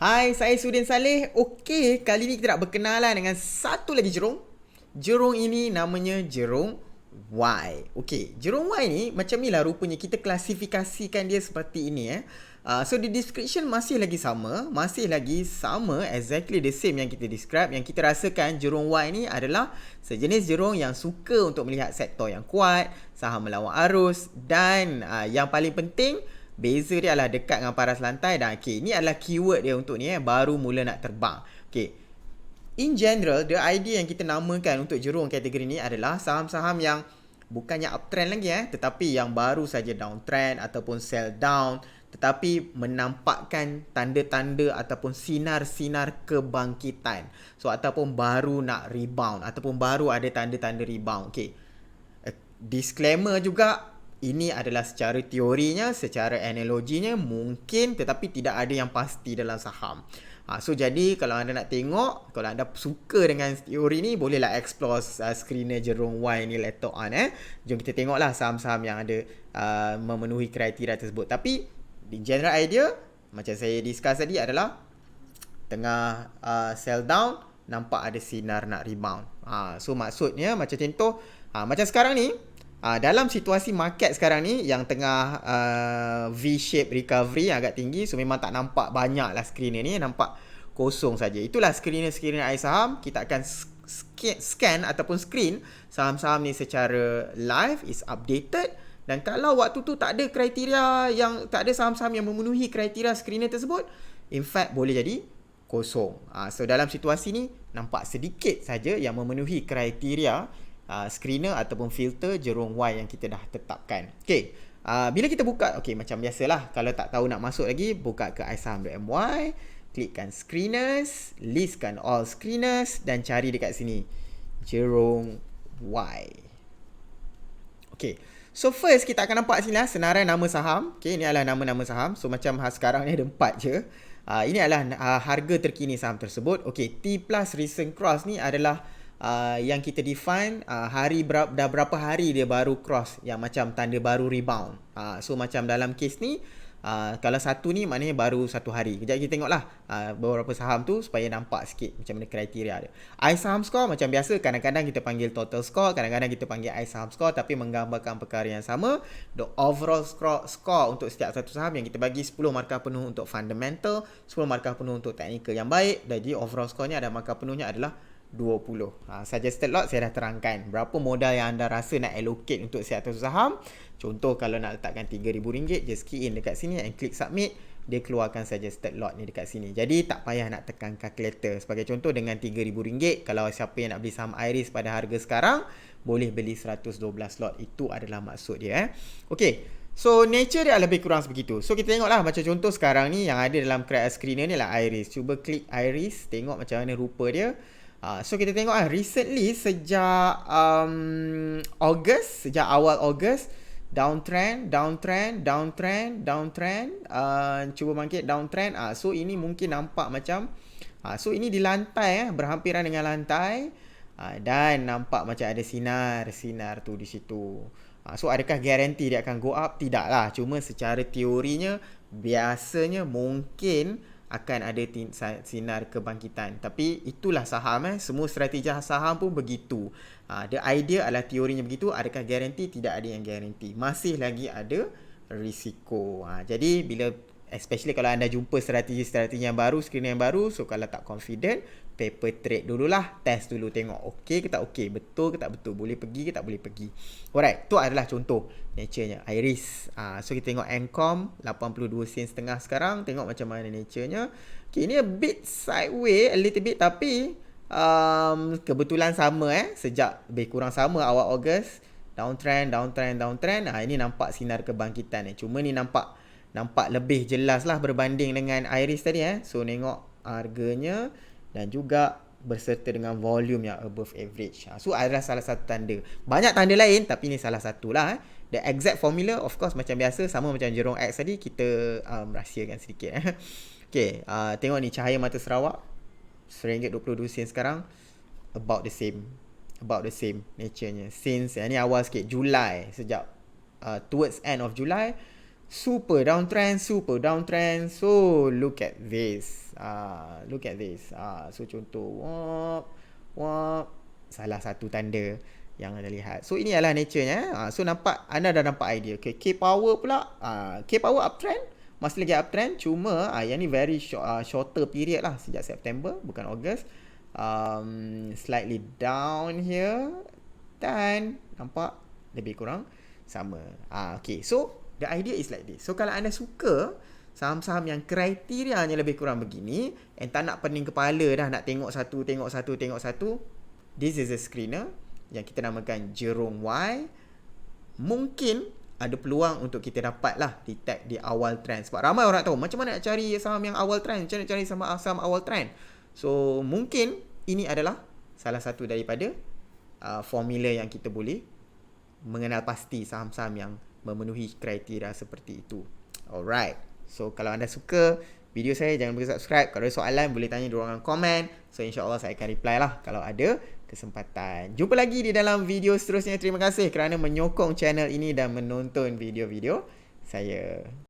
Hai, saya Sudin Saleh. Okey, kali ni kita nak berkenalan dengan satu lagi jerung. Jerung ini namanya jerung Y. Okey, jerung Y ni macam ni lah rupanya kita klasifikasikan dia seperti ini So the description masih lagi sama exactly the same yang kita describe. Yang kita rasakan jerung Y ni adalah sejenis jerung yang suka untuk melihat sektor yang kuat, saham melawan arus dan yang paling penting beza dia adalah dekat dengan paras lantai dan ini adalah keyword dia untuk ni baru mula nak terbang. In general, the idea yang kita namakan untuk jerung kategori ni adalah saham-saham yang bukannya uptrend lagi tetapi yang baru saja downtrend ataupun sell down tetapi menampakkan tanda-tanda ataupun sinar-sinar kebangkitan. So ataupun baru nak rebound ataupun baru ada tanda-tanda rebound. Disclaimer juga, ini adalah secara teorinya, secara analoginya mungkin tetapi tidak ada yang pasti dalam saham. So jadi kalau anda nak tengok, kalau anda suka dengan teori ni, bolehlah explore screener jerung Y ni later on. Jom kita tengoklah saham-saham yang ada memenuhi kriteria tersebut. Tapi di general idea, macam saya discuss tadi adalah tengah sell down, nampak ada sinar nak rebound. So maksudnya macam contoh, macam sekarang ni, dalam situasi market sekarang ni yang tengah V-shape recovery yang agak tinggi, so memang tak nampak banyak lah screener ni, nampak kosong saja. Itulah screener air saham. Kita akan scan ataupun screen saham-saham ni secara live, is updated. Dan kalau waktu tu tak ada kriteria yang, tak ada saham-saham yang memenuhi kriteria screener tersebut, in fact boleh jadi kosong. So dalam situasi ni nampak sedikit saja yang memenuhi kriteria screener ataupun filter jerung Y yang kita dah tetapkan. Bila kita buka, macam biasalah, kalau tak tahu nak masuk lagi, buka ke isaham.my, klikkan screeners, listkan all screeners dan cari dekat sini jerung Y. So first kita akan nampak sini lah senarai nama saham. Ini adalah nama-nama saham. So macam sekarang ni ada 4 je. Ini adalah harga terkini saham tersebut. T plus recent cross ni adalah yang kita define dah berapa hari dia baru cross, yang macam tanda baru rebound. So macam dalam case ni, kalau satu ni maknanya baru 1 hari. Kejap kita tengoklah beberapa saham tu supaya nampak sikit macam mana kriteria dia. iSaham score macam biasa, kadang-kadang kita panggil total score, kadang-kadang kita panggil iSaham score, tapi menggambarkan perkara yang sama. The overall score untuk setiap satu saham yang kita bagi 10 markah penuh untuk fundamental, 10 markah penuh untuk technical yang baik. Jadi overall score-nya ada markah penuhnya adalah 20. Suggested lot saya dah terangkan. Berapa modal yang anda rasa nak allocate untuk setiap satu saham. Contoh kalau nak letakkan RM3,000, just key in dekat sini and click submit. Dia keluarkan suggested lot ni dekat sini. Jadi tak payah nak tekan calculator. Sebagai contoh, dengan RM3,000, kalau siapa yang nak beli saham Iris pada harga sekarang, boleh beli 112 lot. Itu adalah maksud dia. So nature dia lebih kurang sebegitu. So kita tengoklah, macam contoh sekarang ni yang ada dalam screener ni lah Iris. Cuba klik Iris, tengok macam mana rupa dia. So kita tengok recently sejak sejak awal Ogos, downtrend, cuba bangkit downtrend. So ini mungkin nampak macam so ini di lantai berhampiran dengan lantai, dan nampak macam ada sinar tu di situ. So adakah guarantee dia akan go up? Tidaklah. Cuma secara teorinya biasanya mungkin akan ada sinar kebangkitan. Tapi itulah saham. Semua strategi saham pun begitu. The idea adalah teorinya begitu. Adakah garanti? Tidak ada yang garanti. Masih lagi ada risiko. Jadi bila, especially kalau anda jumpa strategi yang baru, screener yang baru, so kalau tak confident, paper trade dululah, test dulu, tengok okey ke tak okey, betul ke tak betul, boleh pergi ke tak boleh pergi. Alright, tu adalah contoh nature-nya Iris. So kita tengok Ncom 82 sen setengah sekarang, tengok macam mana nature-nya. Ini a bit sideways a little bit, tapi kebetulan sama sejak lebih kurang sama awal Ogos, downtrend. Ini nampak sinar kebangkitan cuma ni nampak lebih jelas lah berbanding dengan Iris tadi. So tengok harganya dan juga berserta dengan volume yang above average. So adalah salah satu tanda. Banyak tanda lain tapi ni salah satu lah. The exact formula of course macam biasa, sama macam jerung X tadi, kita rahsiakan sedikit. Tengok ni Cahaya Mata Sarawak, RM1.22 sekarang, about the same nature-nya. Since ni awal sikit, Julai, sejak towards end of July, super downtrend, super downtrend. So look at this. Look at this. So contoh, wop, wop, salah satu tanda yang anda lihat. So ini adalah nature-nya. So nampak, anda dah nampak idea. Okay, K-Power pula. K-Power uptrend. Masih lagi uptrend. Cuma yang ni very shorter period lah. Sejak September, bukan Ogos. Slightly down here. Dan nampak lebih kurang sama. Okay, so the idea is like this. So kalau anda suka saham-saham yang kriterianya lebih kurang begini, and tak nak pening kepala dah nak tengok satu, this is a screener yang kita namakan Jerome Y. Mungkin ada peluang untuk kita dapat lah detect di awal trend. Sebab ramai orang tahu macam mana nak cari saham yang awal trend, macam mana nak cari saham awal trend. So mungkin ini adalah salah satu daripada formula yang kita boleh mengenal pasti saham-saham yang memenuhi kriteria seperti itu. Alright. So kalau anda suka video saya, jangan lupa subscribe. Kalau ada soalan boleh tanya di ruangan komen. So insyaAllah saya akan reply lah kalau ada kesempatan. Jumpa lagi di dalam video seterusnya. Terima kasih kerana menyokong channel ini dan menonton video-video saya.